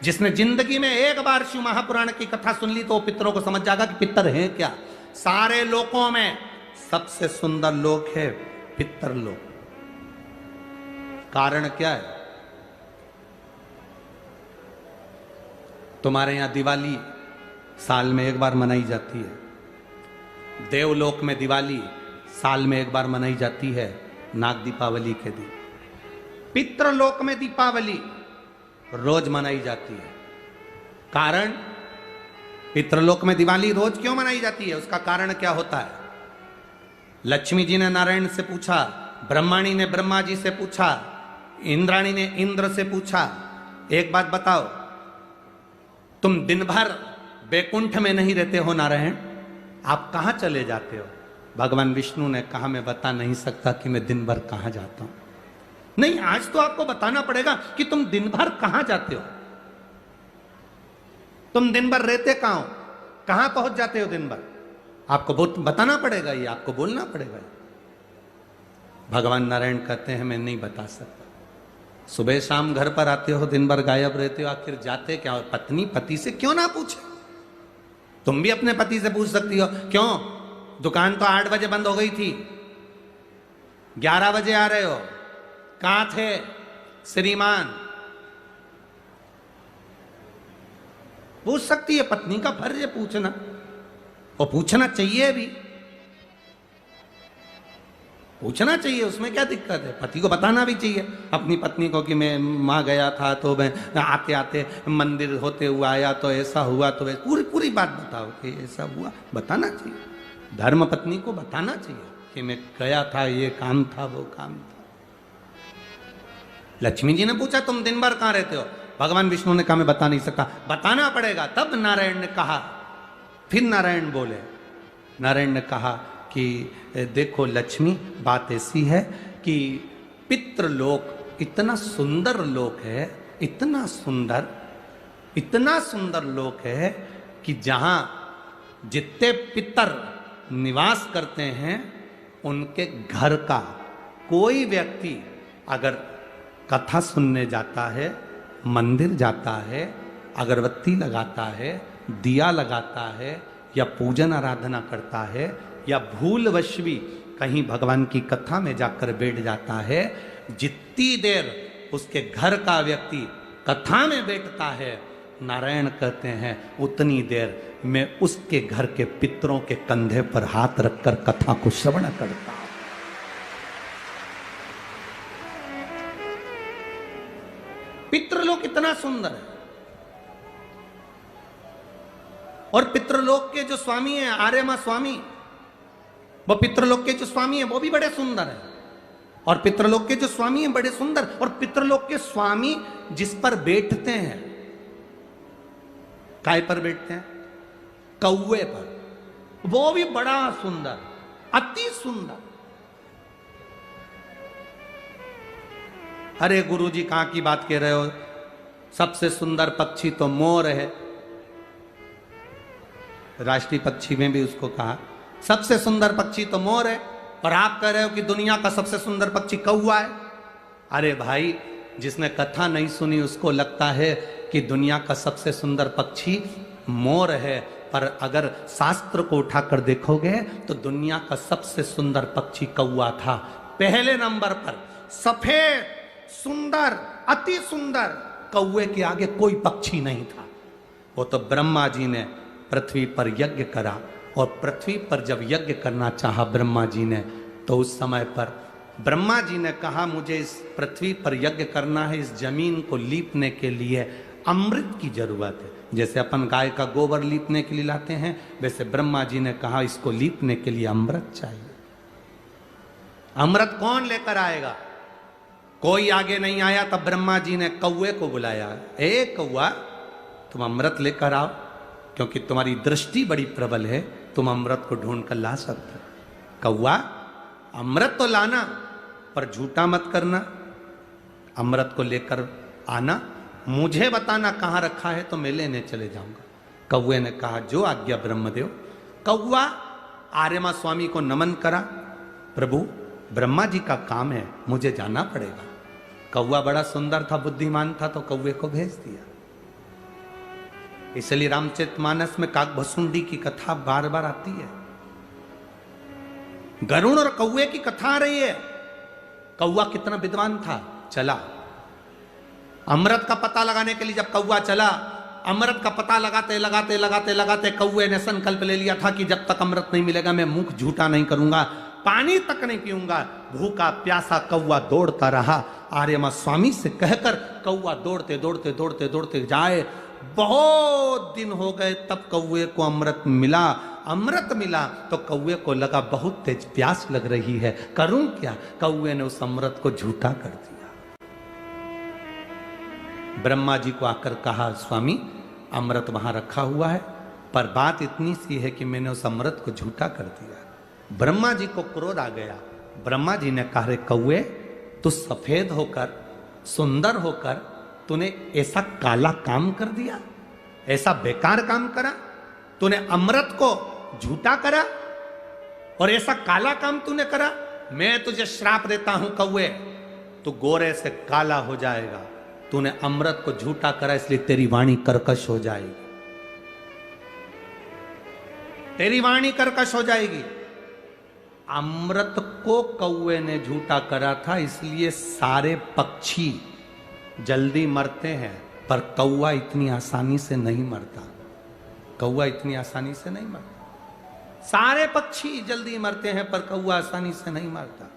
जिसने जिंदगी में एक बार शिव महापुराण की कथा सुन ली तो वो पितरों को समझ जाएगा कि पितर है क्या। सारे लोकों में सबसे सुंदर लोक है पितर लोक। कारण क्या है? तुम्हारे यहां दिवाली साल में एक बार मनाई जाती है, देवलोक में दिवाली साल में एक बार मनाई जाती है, नाग दीपावली के दिन। पितृलोक में दीपावली रोज मनाई जाती है। कारण, पितृलोक में दिवाली रोज क्यों मनाई जाती है, उसका कारण क्या होता है? लक्ष्मी जी ने नारायण से पूछा, ब्रह्माणी ने ब्रह्मा जी से पूछा, इंद्राणी ने इंद्र से पूछा, एक बात बताओ, तुम दिन भर बैकुंठ में नहीं रहते हो नारायण, आप कहां चले जाते हो? भगवान विष्णु ने कहा, मैं बता नहीं सकता कि मैं दिन भर कहां जाता हूं। नहीं, आज तो आपको बताना पड़ेगा कि तुम दिन भर कहां जाते हो, तुम दिन भर रहते कहां हो, कहां पहुंच जाते हो दिन भर, आपको बताना पड़ेगा, ये आपको बोलना पड़ेगा। भगवान नारायण कहते हैं, मैं नहीं बता सकता। सुबह शाम घर पर आते हो, दिन भर गायब रहते हो, आखिर जाते क्या हो? पत्नी पति से क्यों ना पूछे? तुम भी अपने पति से पूछ सकती हो, क्यों दुकान तो 8 बजे बंद हो गई थी, 11 बजे आ रहे हो, कहां थे श्रीमान? पूछ सकती है, पत्नी का फर्ज है पूछना, और पूछना चाहिए भी, पूछना चाहिए, उसमें क्या दिक्कत है? पति को बताना भी चाहिए अपनी पत्नी को कि मैं वहां गया था तो मैं आते आते मंदिर होते हुआ आया तो ऐसा हुआ, तो पूरी पूरी बात बताओ कि ऐसा हुआ, बताना चाहिए। धर्म पत्नी को बताना चाहिए कि मैं गया था, ये काम था, वो काम था। लक्ष्मी जी ने पूछा, तुम दिन भर कहां रहते हो? भगवान विष्णु ने कहा, मैं बता नहीं सकता। बताना पड़ेगा। तब नारायण ने कहा, फिर नारायण बोले, नारायण ने कहा कि देखो लक्ष्मी, बात ऐसी है कि पितृलोक इतना सुंदर लोक है, इतना सुंदर लोक है कि जहां जितने पितर निवास करते हैं उनके घर का कोई व्यक्ति अगर कथा सुनने जाता है, मंदिर जाता है, अगरबत्ती लगाता है, दिया लगाता है, या पूजन आराधना करता है, या भूलवश भी कहीं भगवान की कथा में जाकर बैठ जाता है, जितनी देर उसके घर का व्यक्ति कथा में बैठता है, नारायण कहते हैं उतनी देर मैं उसके घर के पितरों के कंधे पर हाथ रखकर कथा को श्रवण करता हूं। पितृलोक इतना सुंदर है। और पितृलोक के जो स्वामी हैं, आर्यमा स्वामी, वो पितृलोक के जो स्वामी हैं वो भी बड़े सुंदर हैं। और पितृलोक के जो स्वामी हैं बड़े सुंदर, और पितृलोक के स्वामी जिस पर बैठते हैं, काय पर बैठते हैं? कौवे पर, वो भी बड़ा सुंदर, अति सुंदर। अरे गुरुजी कहां की बात कह रहे हो? सबसे सुंदर पक्षी तो मोर है, राष्ट्रीय पक्षी में भी उसको कहा सबसे सुंदर पक्षी तो मोर है, और आप कह रहे हो कि दुनिया का सबसे सुंदर पक्षी कौवा है। अरे भाई, जिसने कथा नहीं सुनी उसको लगता है कि दुनिया का सबसे सुंदर पक्षी मोर है, पर अगर शास्त्र को उठाकर देखोगे तो दुनिया का सबसे सुंदर पक्षी कौवा था। पहले नंबर पर सफेद सुंदर, अति सुंदर कौवे के आगे कोई पक्षी नहीं था। वो तो ब्रह्मा जी ने पृथ्वी पर यज्ञ करा, और पृथ्वी पर जब यज्ञ करना चाहा ब्रह्मा जी ने, तो उस समय पर ब्रह्मा जी ने कहा, मुझे इस पृथ्वी पर यज्ञ करना है, इस जमीन को लीपने के लिए अमृत की जरूरत है। जैसे अपन गाय का गोबर लीपने के लिए लाते हैं, वैसे ब्रह्मा जी ने कहा इसको लीपने के लिए अमृत चाहिए। अमृत कौन लेकर आएगा? कोई आगे नहीं आया। तब ब्रह्मा जी ने कौवे को बुलाया, ए कौवा, तुम अमृत लेकर आओ, क्योंकि तुम्हारी दृष्टि बड़ी प्रबल है, तुम अमृत को ढूंढ कर ला सकते हो। कौवा, अमृत तो लाना, पर झूठा मत करना, अमृत को लेकर आना, मुझे बताना कहां रखा है तो मैं लेने चले जाऊंगा। कौवे ने कहा, जो आज्ञा ब्रह्मदेव। कौवा आर्यमा स्वामी को नमन करा, प्रभु ब्रह्मा जी का काम है, मुझे जाना पड़ेगा। कौवा बड़ा सुंदर था, बुद्धिमान था, तो कौवे को भेज दिया। इसलिए रामचरितमानस में काकभसुंडी की कथा बार बार आती है। गरुण और कौवे की कथा आ रही है। कौवा कितना विद्वान था, चला अमृत का पता लगाने के लिए। जब कौवा चला, अमृत का पता लगाते लगाते लगाते लगाते कौवे ने संकल्प ले लिया था कि जब तक अमृत नहीं मिलेगा मैं मुख झूठा नहीं करूंगा, पानी तक नहीं पीऊंगा। भूखा प्यासा कौवा दौड़ता रहा। आर्यमा स्वामी से कहकर कौवा दौड़ते दौड़ते दौड़ते दौड़ते जाए। बहुत दिन हो गए, तब कौवे को अमृत मिला। अमृत मिला तो कौवे को लगा बहुत तेज प्यास लग रही है, करूं क्या। कौवे ने उस अमृत को झूठा कर दिया। ब्रह्मा जी को आकर कहा, स्वामी अमृत वहां रखा हुआ है, पर बात इतनी सी है कि मैंने उस अमृत को झूठा कर दिया। ब्रह्मा जी को क्रोध आ गया। ब्रह्मा जी ने कहा, रे कौवे, तू सफेद होकर सुंदर होकर तूने ऐसा काला काम कर दिया, ऐसा बेकार काम करा। तूने अमृत को झूठा करा और ऐसा काला काम तूने करा। मैं तुझे श्राप देता हूं कौवे, तू गोरे से काला हो जाएगा। तूने अमृत को झूठा करा, इसलिए तेरी वाणी कर्कश हो जाएगी, तेरी वाणी कर्कश हो जाएगी। अमृत को कौवे ने झूठा करा था, इसलिए सारे पक्षी जल्दी मरते हैं, पर कौवा इतनी आसानी से नहीं मरता। कौवा इतनी आसानी से नहीं मरता। सारे पक्षी जल्दी मरते हैं, पर कौवा आसानी से नहीं मरता।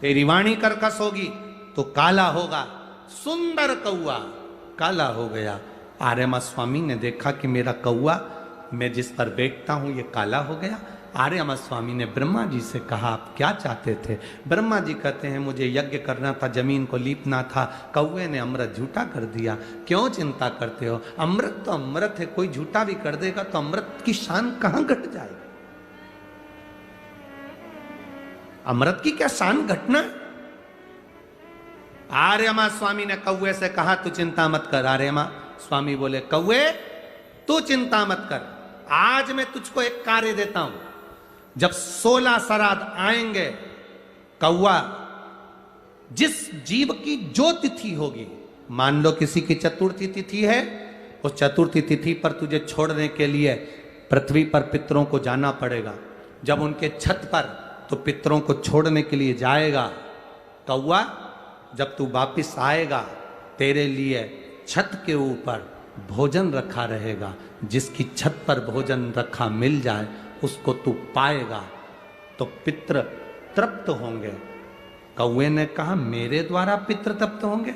तेरी वाणी कर्कश होगी तो काला होगा। सुंदर कौवा काला हो गया। आर्यमा स्वामी ने देखा कि मेरा कौवा, मैं जिस पर बैठता हूं, ये काला हो गया। आर्यमा स्वामी ने ब्रह्मा जी से कहा, आप क्या चाहते थे। ब्रह्मा जी कहते हैं, मुझे यज्ञ करना था, जमीन को लीपना था, कौवे ने अमृत झूठा कर दिया। क्यों चिंता करते हो, अमृत तो अमृत है, कोई झूठा भी कर देगा तो अमृत की शान कहां घट जाएगी। अमृत की क्या शान घटना। आर्यमा स्वामी ने कौवे से कहा, तू चिंता मत कर। आर्यमा स्वामी बोले, कौवे तू चिंता मत कर, आज मैं तुझको एक कार्य देता हूं। जब 16 श्राद्ध आएंगे, कौवा जिस जीव की जो तिथि होगी, मान लो किसी की चतुर्थी तिथि है, उस चतुर्थी तिथि पर तुझे छोड़ने के लिए पृथ्वी पर पितरों को जाना पड़ेगा। जब उनके छत पर तो पितरों को छोड़ने के लिए जाएगा, कौवा जब तू वापिस आएगा, तेरे लिए छत के ऊपर भोजन रखा रहेगा। जिसकी छत पर भोजन रखा मिल जाए, उसको तू पाएगा तो पितृ तृप्त होंगे। कौवे ने कहा, मेरे द्वारा पितृ तृप्त होंगे।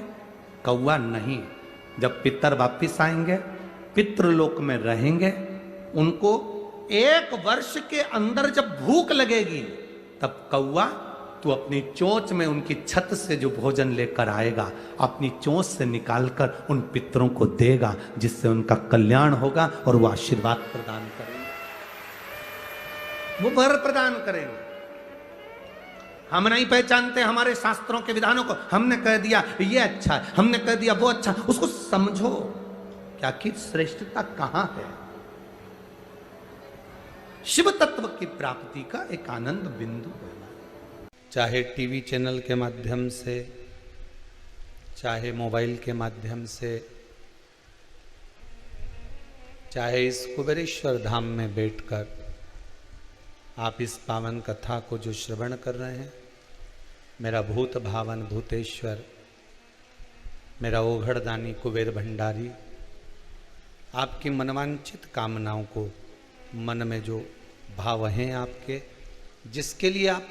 कौवा नहीं, जब पितर वापिस आएंगे, पितृलोक में रहेंगे, उनको 1 वर्ष के अंदर जब भूख लगेगी, तब कौवा तू अपनी चोंच में उनकी छत से जो भोजन लेकर आएगा, अपनी चोंच से निकालकर उन पितरों को देगा, जिससे उनका कल्याण होगा और वो आशीर्वाद प्रदान करेंगे, वो वर प्रदान करेंगे। हम नहीं पहचानते हमारे शास्त्रों के विधानों को। हमने कह दिया ये अच्छा है, हमने कह दिया वो अच्छा, उसको समझो क्या कि श्रेष्ठता कहां है। शिव तत्व की प्राप्ति का एक आनंद बिंदु है। चाहे टीवी चैनल के माध्यम से, चाहे मोबाइल के माध्यम से, चाहे इस कुबेरेश्वर धाम में बैठकर आप इस पावन कथा को जो श्रवण कर रहे हैं, मेरा भूत भावन भूतेश्वर, मेरा ओघड़दानी कुबेर भंडारी आपकी मनवांचित कामनाओं को, मन में जो भाव हैं आपके, जिसके लिए आप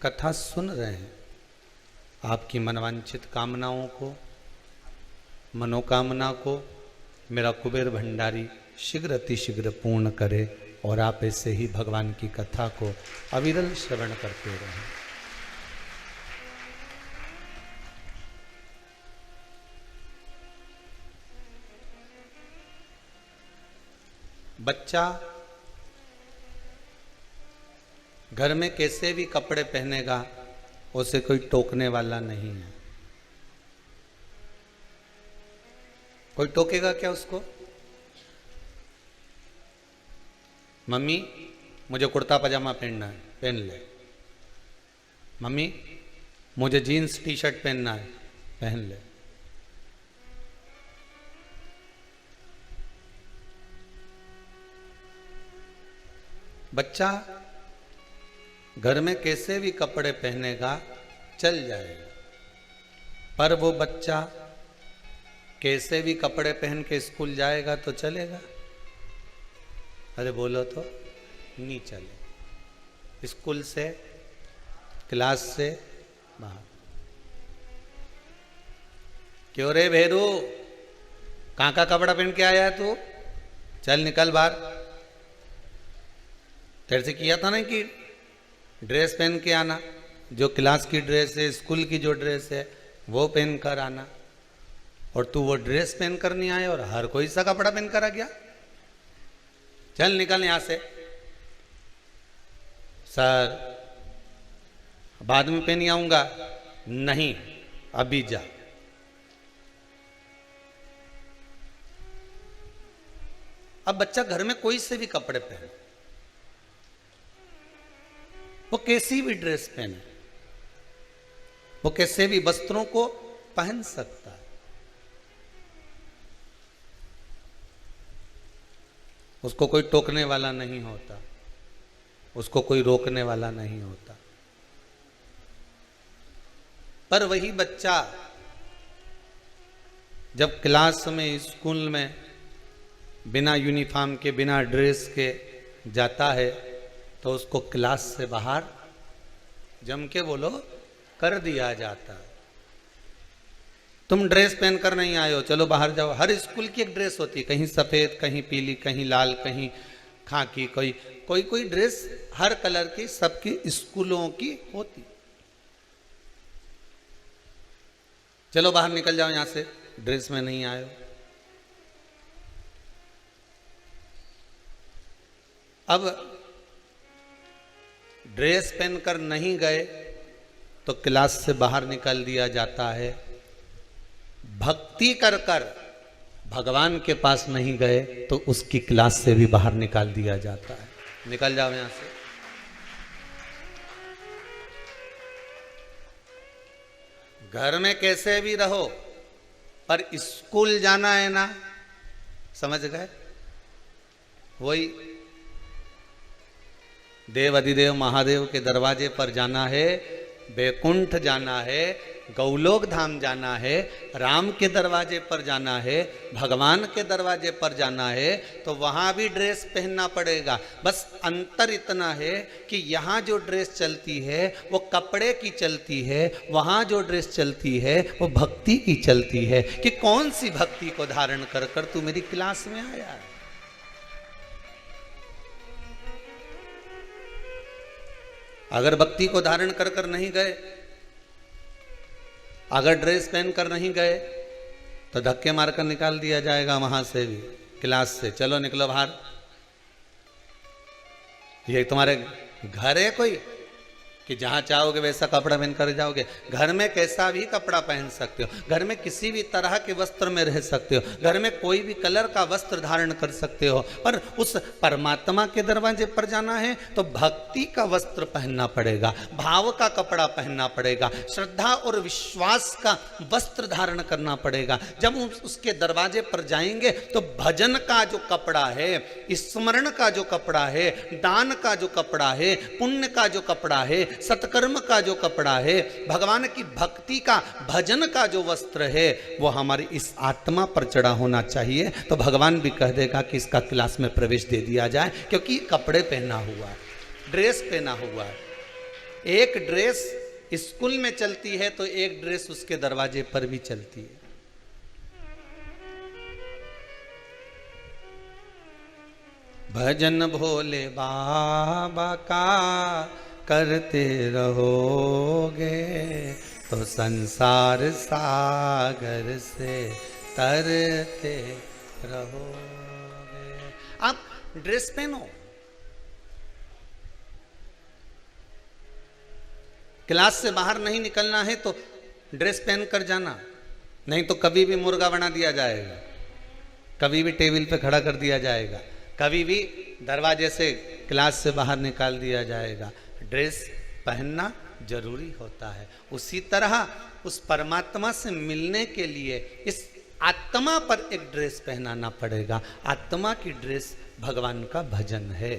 कथा सुन रहे हैं, आपकी मनवांचित कामनाओं को, मनोकामना को मेरा कुबेर भंडारी शीघ्र अतिशीघ्र पूर्ण करे और आप ऐसे ही भगवान की कथा को अविरल श्रवण करते रहें। बच्चा घर में कैसे भी कपड़े पहनेगा, उसे कोई टोकने वाला नहीं है। कोई टोकेगा क्या उसको? मम्मी मुझे कुर्ता पजामा पहनना है, पहन ले। मम्मी मुझे जीन्स टी शर्ट पहनना है, पहन ले। बच्चा घर में कैसे भी कपड़े पहनेगा चल जाएगा, पर वो बच्चा कैसे भी कपड़े पहन के स्कूल जाएगा तो चलेगा? अरे बोलो तो, नहीं चले। स्कूल से, क्लास से बाहर। क्यों रे भेरू, कहां का कपड़ा पहन के आया है तू? चल निकल बाहर। तेरे से किया था ना कि ड्रेस पहन के आना, जो क्लास की ड्रेस है, स्कूल की जो ड्रेस है वो पहन कर आना, और तू वो ड्रेस पहन कर नहीं आया और हर कोई सा कपड़ा पहन कर आ गया। चल निकल यहां से। सर बाद में पहन आऊंगा। नहीं, अभी जा। अब बच्चा घर में कोई से भी कपड़े पहने, वो कैसी भी ड्रेस पहने, वो कैसे भी वस्त्रों को पहन सकता है। उसको कोई टोकने वाला नहीं होता, उसको कोई रोकने वाला नहीं होता। पर वही बच्चा जब क्लास में, स्कूल में बिना यूनिफॉर्म के, बिना ड्रेस के जाता है तो उसको क्लास से बाहर जम के बोलो कर दिया जाता है। तुम ड्रेस पहनकर नहीं आए हो, चलो बाहर जाओ। हर स्कूल की एक ड्रेस होती है, कहीं सफेद, कहीं पीली, कहीं लाल, कहीं खाकी, कोई ड्रेस हर कलर की सबकी स्कूलों की होती। चलो बाहर निकल जाओ यहां से, ड्रेस में नहीं आए हो। अब ड्रेस पहनकर नहीं गए तो क्लास से बाहर निकाल दिया जाता है। भक्ति कर कर भगवान के पास नहीं गए तो उसकी क्लास से भी बाहर निकाल दिया जाता है। निकल जाओ यहां से। घर में कैसे भी रहो, पर स्कूल जाना है ना, समझ गए? वही देव अधिदेव महादेव के दरवाजे पर जाना है, बैकुंठ जाना है, गौलोक धाम जाना है, राम के दरवाजे पर जाना है, भगवान के दरवाजे पर जाना है, तो वहां भी ड्रेस पहनना पड़ेगा। बस अंतर इतना है कि यहाँ जो ड्रेस चलती है वो कपड़े की चलती है, वहां जो ड्रेस चलती है वो भक्ति की चलती है। कि कौन सी भक्ति को धारण कर कर तू मेरी क्लास में आया है। अगर भक्ति को धारण कर कर नहीं गए, अगर ड्रेस पहन कर नहीं गए तो धक्के मारकर निकाल दिया जाएगा वहां से भी, क्लास से। चलो निकलो बाहर। ये तुम्हारे घर है कोई कि जहां चाहोगे वैसा कपड़ा पहन कर जाओगे? घर में कैसा भी कपड़ा पहन सकते हो, घर में किसी भी तरह के वस्त्र में रह सकते हो, घर में कोई भी कलर का वस्त्र धारण कर सकते हो, पर उस परमात्मा के दरवाजे पर जाना है तो भक्ति का वस्त्र पहनना पड़ेगा, भाव का कपड़ा पहनना पड़ेगा, श्रद्धा और विश्वास का वस्त्र धारण करना पड़ेगा। जब उसके दरवाजे पर जाएंगे तो भजन का जो कपड़ा है, स्मरण का जो कपड़ा है, दान का जो कपड़ा है, पुण्य का जो कपड़ा है, सत्कर्म का जो कपड़ा है, भगवान की भक्ति का, भजन का जो वस्त्र है, वो हमारी इस आत्मा पर चढ़ा होना चाहिए। तो भगवान भी कह देगा कि इसका क्लास में प्रवेश दे दिया जाए, क्योंकि कपड़े पहना हुआ है, ड्रेस पहना हुआ है। एक ड्रेस स्कूल में चलती है तो एक ड्रेस उसके दरवाजे पर भी चलती है। भजन भोले बाबा का करते रहोगे तो संसार सागर से तरते रहोगे। आप ड्रेस पहनो, क्लास से बाहर नहीं निकलना है तो ड्रेस पहन कर जाना, नहीं तो कभी भी मुर्गा बना दिया जाएगा, कभी भी टेबल पे खड़ा कर दिया जाएगा, कभी भी दरवाजे से क्लास से बाहर निकाल दिया जाएगा। ड्रेस पहनना जरूरी होता है। उसी तरह उस परमात्मा से मिलने के लिए इस आत्मा पर एक ड्रेस पहनाना पड़ेगा। आत्मा की ड्रेस भगवान का भजन है।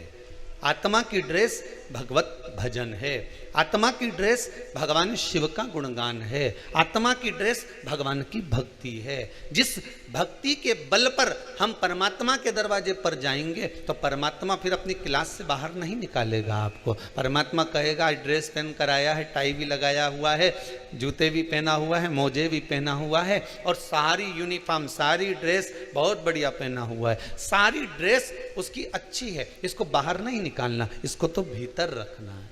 आत्मा की ड्रेस भगवत भजन है, आत्मा की ड्रेस भगवान शिव का गुणगान है, आत्मा की ड्रेस भगवान की भक्ति है। जिस भक्ति के बल पर हम परमात्मा के दरवाजे पर जाएंगे तो परमात्मा फिर अपनी क्लास से बाहर नहीं निकालेगा आपको। परमात्मा कहेगा ड्रेस पहन कर आया है, टाई भी लगाया हुआ है, जूते भी पहना हुआ है, मोजे भी पहना हुआ है और सारी यूनिफॉर्म, सारी ड्रेस बहुत बढ़िया पहना हुआ है, सारी ड्रेस उसकी अच्छी है, इसको बाहर नहीं निकालना, इसको तो भीतर रखना है।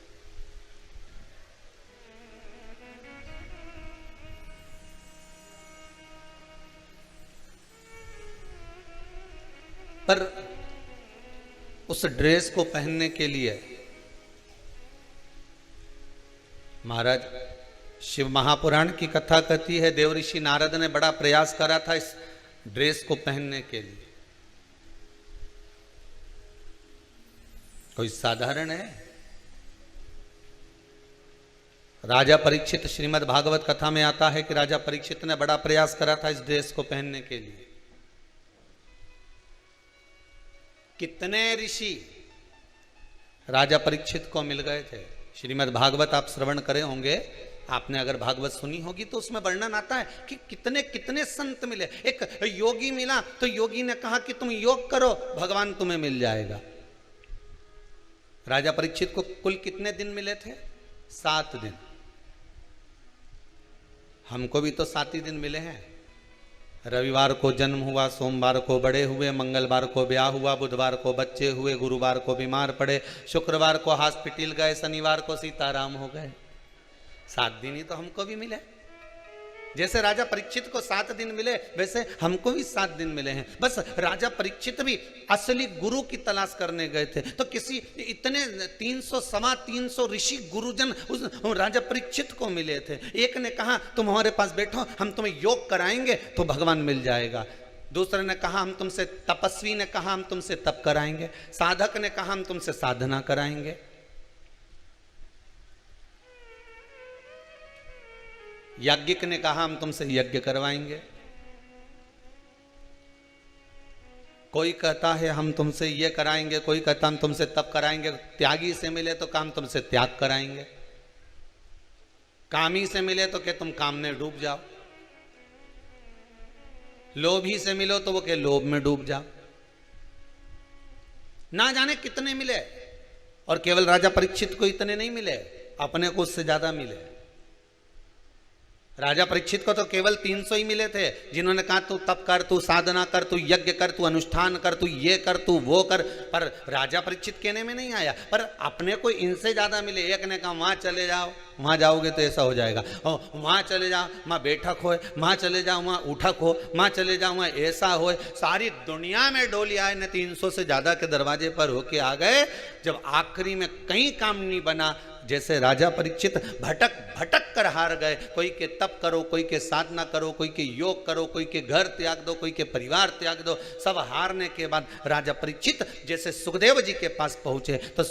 पर उस ड्रेस को पहनने के लिए महाराज शिव महापुराण की कथा कहती है देव ऋषि नारद ने बड़ा प्रयास करा था इस ड्रेस को पहनने के लिए। कोई साधारण है? राजा परीक्षित, श्रीमद् भागवत कथा में आता है कि राजा परीक्षित ने बड़ा प्रयास करा था इस ड्रेस को पहनने के लिए। कितने ऋषि राजा परीक्षित को मिल गए थे। श्रीमद् भागवत आप श्रवण करे होंगे, आपने अगर भागवत सुनी होगी तो उसमें वर्णन आता है कि कितने कितने संत मिले। एक योगी मिला तो योगी ने कहा कि तुम योग करो, भगवान तुम्हें मिल जाएगा। राजा परीक्षित को कुल कितने दिन मिले थे? 7 दिन। हमको भी तो 7 ही दिन मिले हैं। रविवार को जन्म हुआ, सोमवार को बड़े हुए, मंगलवार को ब्याह हुआ, बुधवार को बच्चे हुए, गुरुवार को बीमार पड़े, शुक्रवार को हॉस्पिटल गए, शनिवार को सीताराम हो गए। 7 दिन ही तो हमको भी मिले। जैसे राजा परीक्षित को 7 दिन मिले वैसे हमको भी 7 दिन मिले हैं। बस राजा परीक्षित भी असली गुरु की तलाश करने गए थे तो किसी इतने 300 ऋषि गुरुजन उस राजा परीक्षित को मिले थे। एक ने कहा तुम हमारे पास बैठो, हम तुम्हें योग कराएंगे तो भगवान मिल जाएगा। दूसरे ने कहा हम तुमसे, तपस्वी ने कहा हम तुमसे तप कराएंगे, साधक ने कहा हम तुमसे साधना कराएंगे। याज्ञिक ने कहा हम तुमसे यज्ञ करवाएंगे। कोई कहता है हम तुमसे ये कराएंगे, कोई कहता हम तुमसे तप कराएंगे। त्यागी से मिले तो काम तुमसे त्याग कराएंगे, कामी से मिले तो क्या तुम काम में डूब जाओ, लोभी से मिलो तो वो के लोभ में डूब जाओ। ना जाने कितने मिले। और केवल राजा परीक्षित को इतने नहीं मिले, अपने को उससे ज्यादा मिले। राजा परीक्षित को तो केवल 300 ही मिले थे, जिन्होंने कहा तू तप कर, तू साधना कर, तू यज्ञ कर, तू अनुष्ठान कर, तू ये कर, तू वो कर। पर राजा परीक्षित कहने में नहीं आया, पर अपने को इनसे ज्यादा मिले। एक ने कहा वहां चले जाओ, वहां जाओगे तो ऐसा हो जाएगा, और वहां चले जाओ वहां बैठक हो, वहां चले जाओ वहां उठक हो, वहां चले जाओ वहां ऐसा हो। सारी दुनिया में डोली आए न 300 से ज्यादा के दरवाजे पर होके आ गए। जब आखिरी में कहीं काम नहीं बना, जैसे राजा परीक्षित भटक भटक कर हार गए। कोई के तप करो, कोई के साधना करो, कोई के योग करो, कोई के घर त्याग दो, कोई के परिवार त्याग दो। सब हारने के बाद राजा परीक्षित जैसे सुखदेव जी के पास पहुंचे तो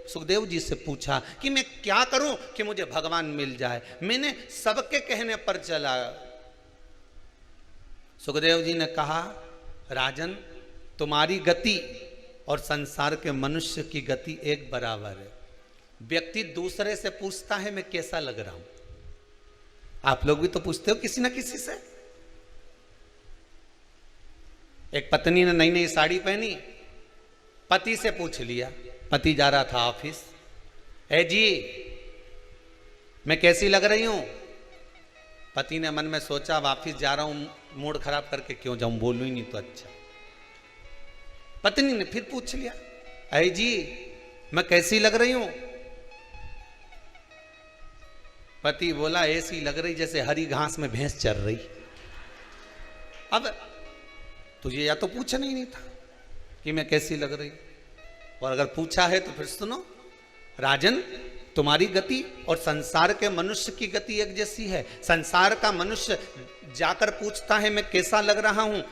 सुखदेव जी से पूछा कि मैं क्या करूं कि मुझे भगवान मिल जाए। मैंने सबके कहने पर चला। सुखदेव जी ने कहा राजन, तुम्हारी गति और संसार के मनुष्य की गति एक बराबर है। व्यक्ति दूसरे से पूछता है मैं कैसा लग रहा हूं। आप लोग भी तो पूछते हो किसी ना किसी से। एक पत्नी ने नई नई साड़ी पहनी, पति से पूछ लिया। पति जा रहा था ऑफिस, ए जी मैं कैसी लग रही हूं। पति ने मन में सोचा अब ऑफिस जा रहा हूं, मूड खराब करके क्यों जाऊं, बोलूं ही नहीं तो अच्छा। पत्नी ने फिर पूछ लिया, ए जी मैं कैसी लग रही हूं। पति बोला ऐसी लग रही जैसे हरी घास में भैंस चर रही। अब तुझे या तो पूछना ही नहीं था कि मैं कैसी लग रही, और अगर पूछा है तो फिर सुनो। राजन, तुम्हारी गति और संसार के मनुष्य की गति एक जैसी है। संसार का मनुष्य जाकर पूछता है मैं कैसा लग रहा हूं,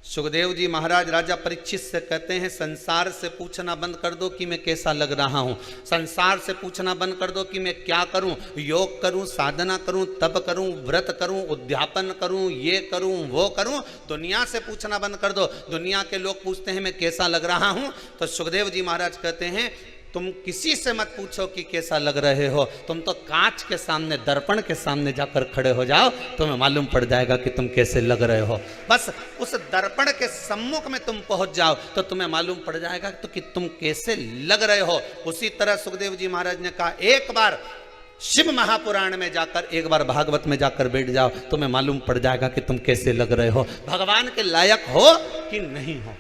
सुखदेव जी महाराज राजा परीक्षित से कहते हैं, संसार से पूछना बंद कर दो कि मैं कैसा लग रहा हूं, संसार से पूछना बंद कर दो कि मैं क्या करूं, योग करूं, साधना करूं, तप करूं, व्रत करूं, उद्यापन करूं, ये करूं, वो करूं। दुनिया से पूछना बंद कर दो। दुनिया के लोग पूछते हैं मैं कैसा लग रहा हूं, तो सुखदेव जी महाराज कहते हैं तुम किसी से मत पूछो कि कैसा लग रहे हो, तुम तो कांच के सामने, दर्पण के सामने जाकर खड़े हो जाओ, तुम्हें मालूम पड़ जाएगा कि तुम कैसे लग रहे हो। बस उस दर्पण के सम्मुख में तुम पहुंच जाओ तो तुम्हें मालूम पड़ जाएगा तो कि तुम कैसे लग रहे हो। उसी तरह सुखदेव जी महाराज ने कहा, एक बार शिव महापुराण में जाकर, एक बार भागवत में जाकर बैठ जाओ, तुम्हें मालूम पड़ जाएगा कि तुम कैसे लग रहे हो, भगवान के लायक हो कि नहीं हो।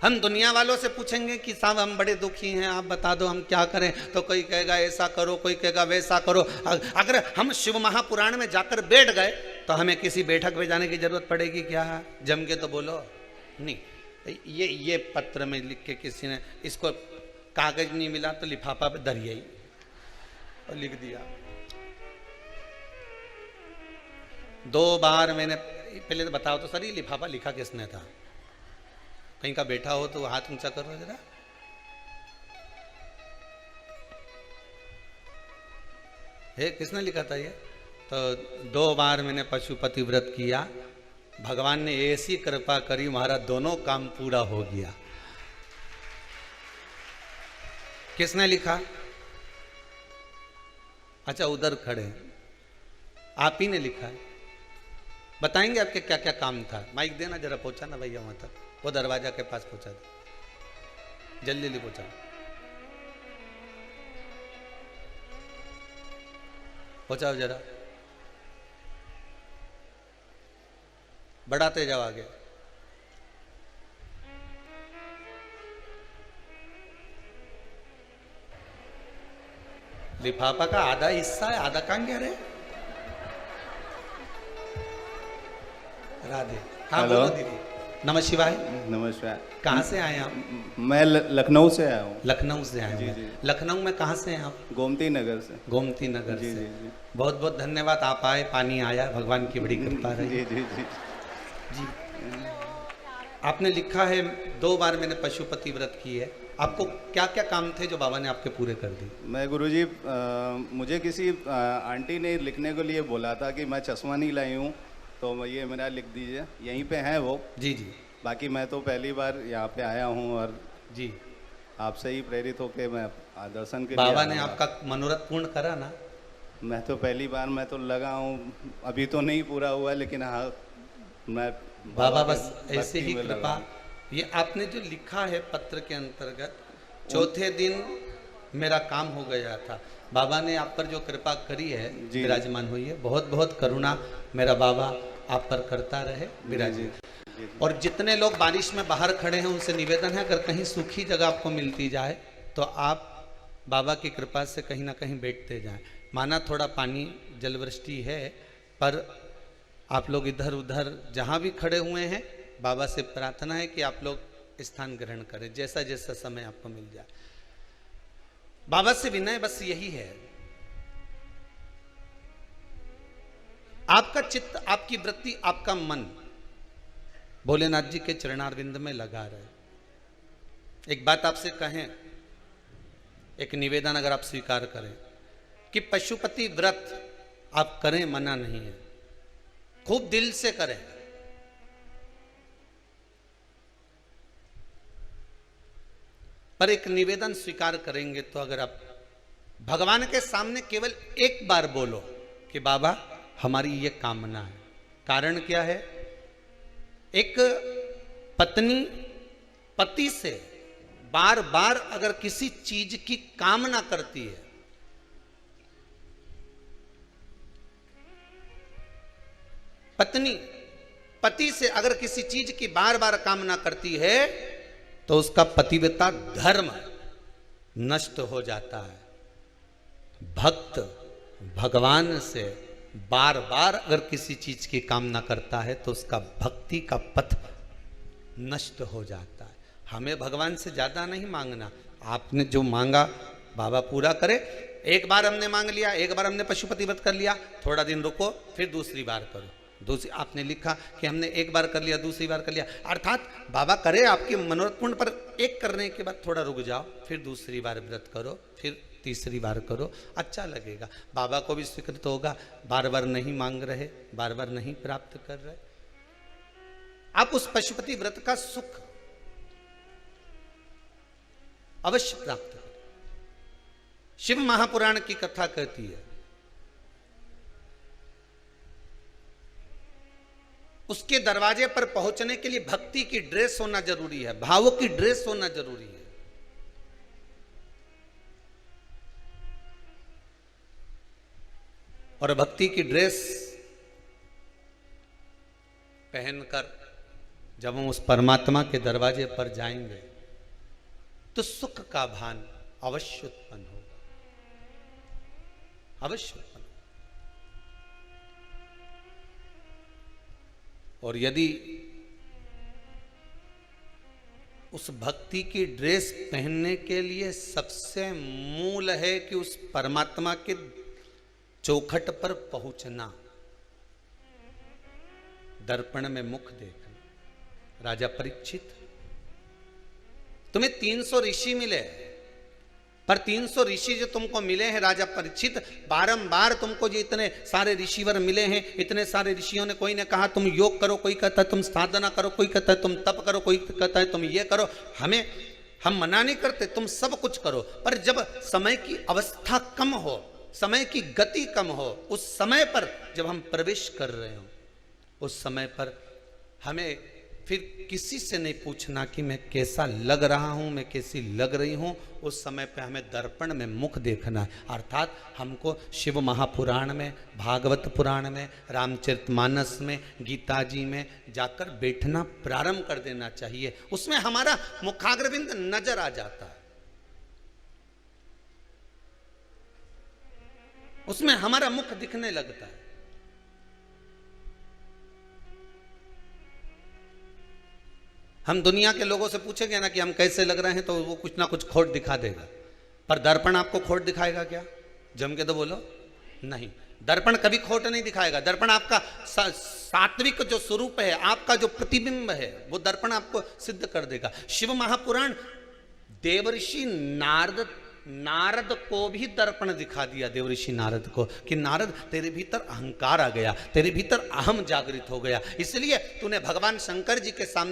हम दुनिया वालों से पूछेंगे कि साहब हम बड़े दुखी हैं, आप बता दो हम क्या करें, तो कोई कहेगा ऐसा करो, कोई कहेगा वैसा करो। अगर हम शिव महापुराण में जाकर बैठ गए तो हमें किसी बैठक में जाने की जरूरत पड़ेगी क्या? जम के तो बोलो नहीं। ये पत्र में लिख के किसी ने, इसको कागज नहीं मिला तो लिफाफा पे दरिया ही और लिख दिया। 2 बार मैंने, पहले तो बताओ तो सर ये लिफाफा लिखा किसने था? कहीं का बैठा हो तो हाथ ऊंचा करो जरा। हे किसने लिखा था ये? तो 2 बार मैंने पशुपति व्रत किया, भगवान ने ऐसी कृपा करी हमारा दोनों काम पूरा हो गया। किसने लिखा? अच्छा उधर खड़े आप ही ने लिखा है। बताएंगे आपके क्या क्या काम था? माइक देना जरा, पहुंचा ना भैया वहां तक, वो दरवाजा के पास पहुंचा दो, जल्दी जल्दी पहुंचा, पहुंचाओ जरा, बढ़ाते जाओ आगे। लिफाफा का आधा हिस्सा है, आधा कहां गया रे? राधे। हाँ बोलो दीदी। नमः शिवाय। नमः शिवाय। कहाँ से आए आप? मैं लखनऊ से आया हूँ। लखनऊ से आए हैं? लखनऊ में कहाँ से हैं आप? गोमती नगर से। गोमती नगर जी, से। जी, जी। बहुत बहुत धन्यवाद, आप आए, पानी आया, भगवान की बड़ी कृपा रही। जी जी जी जी। आपने लिखा है 2 बार मैंने पशुपति व्रत की है, आपको क्या क्या काम थे जो बाबा ने आपके पूरे कर दिए? मैं गुरुजी, मुझे किसी आंटी ने लिखने के लिए बोला था कि मैं चश्मा नहीं लाई हूँ, तो ये मेरा लिख दीजिए, यहीं पे है वो। जी जी। बाकी मैं तो पहली बार यहाँ पे आया हूँ और जी आपसे ही प्रेरित होके मैं दर्शन के बाबा लिए ने आपका मनोरथ पूर्ण करा ना? मैं तो पहली बार, मैं तो लगा हूँ, अभी तो नहीं पूरा हुआ, लेकिन हाँ मैं बाबा बस के ऐसे ही भक्ति में कृपा। लगा। ये आपने जो लिखा है पत्र के अंतर्गत, चौथे दिन मेरा काम हो गया था, बाबा ने आप पर जो कृपा करी है विराजमान हुई है। बहुत बहुत करुणा मेरा बाबा आप पर करता रहे, विराजे। और जितने लोग बारिश में बाहर खड़े हैं उनसे निवेदन है, अगर कहीं सूखी जगह आपको मिलती जाए तो आप बाबा की कृपा से कहीं ना कहीं बैठते जाएं। माना थोड़ा पानी जलवृष्टि है, पर आप लोग इधर उधर जहाँ भी खड़े हुए हैं, बाबा से प्रार्थना है कि आप लोग स्थान ग्रहण करें, जैसा जैसा समय आपको मिल जाए। बाबा से विनय बस यही है, आपका चित्त, आपकी वृत्ति, आपका मन भोलेनाथ जी के चरणारविंद में लगा रहे। एक बात आपसे कहें, एक निवेदन अगर आप स्वीकार करें कि पशुपति व्रत आप करें, मना नहीं है, खूब दिल से करें, पर एक निवेदन स्वीकार करेंगे तो अगर आप भगवान के सामने केवल एक बार बोलो कि बाबा हमारी ये कामना है। कारण क्या है? एक पत्नी पति से बार बार अगर किसी चीज की कामना करती है, पत्नी पति से अगर किसी चीज की बार बार कामना करती है तो उसका पतिव्रता धर्म नष्ट हो जाता है। भक्त भगवान से बार बार अगर किसी चीज की कामना करता है तो उसका भक्ति का पथ नष्ट हो जाता है। हमें भगवान से ज्यादा नहीं मांगना, आपने जो मांगा बाबा पूरा करे। एक बार हमने मांग लिया, एक बार हमने पशुपति व्रत कर लिया, थोड़ा दिन रुको, फिर दूसरी बार करो। दूसरी आपने लिखा कि हमने एक बार कर लिया, दूसरी बार कर लिया, अर्थात बाबा करे आपकी मनोरथ पूर्ण, पर एक करने के बाद थोड़ा रुक जाओ, फिर दूसरी बार व्रत करो, फिर तीसरी बार करो, अच्छा लगेगा, बाबा को भी स्वीकृत होगा। बार बार नहीं मांग रहे, बार बार नहीं प्राप्त कर रहे, आप उस पशुपति व्रत का सुख अवश्य प्राप्त करें। शिव महापुराण की कथा कहती है उसके दरवाजे पर पहुंचने के लिए भक्ति की ड्रेस होना जरूरी है, भावों की ड्रेस होना जरूरी है। और भक्ति की ड्रेस पहनकर जब हम उस परमात्मा के दरवाजे पर जाएंगे तो सुख का भान अवश्य उत्पन्न होगा, अवश्य उत्पन्न। और यदि उस भक्ति की ड्रेस पहनने के लिए सबसे मूल है कि उस परमात्मा के चौखट पर पहुंचना, दर्पण में मुख देखना। राजा परीक्षित, तुम्हें 300 ऋषि मिले, पर 300 ऋषि जो तुमको मिले हैं राजा परीक्षित, बारंबार तुमको जो इतने सारे ऋषिवर मिले हैं, इतने सारे ऋषियों ने, कोई ने कहा तुम योग करो, कोई कहता है तुम साधना करो, कोई कहता है तुम तप करो, कोई कहता है तुम ये करो, हम मना नहीं करते, तुम सब कुछ करो, पर जब समय की अवस्था कम हो, समय की गति कम हो, उस समय पर जब हम प्रवेश कर रहे हो, उस समय पर हमें फिर किसी से नहीं पूछना कि मैं कैसा लग रहा हूं, मैं कैसी लग रही हूं, उस समय पे हमें दर्पण में मुख देखना है। अर्थात हमको शिव महापुराण में, भागवत पुराण में, रामचरितमानस में, गीता जी में जाकर बैठना प्रारंभ कर देना चाहिए। उसमें हमारा मुखाग्रविंद नजर आ जाता है, उसमें हमारा मुख दिखने लगता है। हम दुनिया के लोगों से पूछेंगे ना कि हम कैसे लग रहे हैं, तो वो कुछ ना कुछ खोट दिखा देगा, पर दर्पण आपको खोट दिखाएगा क्या? जम के तो बोलो, नहीं, दर्पण कभी खोट नहीं दिखाएगा। दर्पण आपका सात्विक जो स्वरूप है, आपका जो प्रतिबिंब है, वो दर्पण आपको सिद्ध कर देगा। शिव महापुराण देवर्षि नारद को भी दर्पण दिखा दिया, देवर्षि नारद को, कि नारद तेरे भीतर अहंकार आ गया, तेरे भीतर अहम जागृत हो गया, इसलिए तूने भगवान शंकर जी के सामने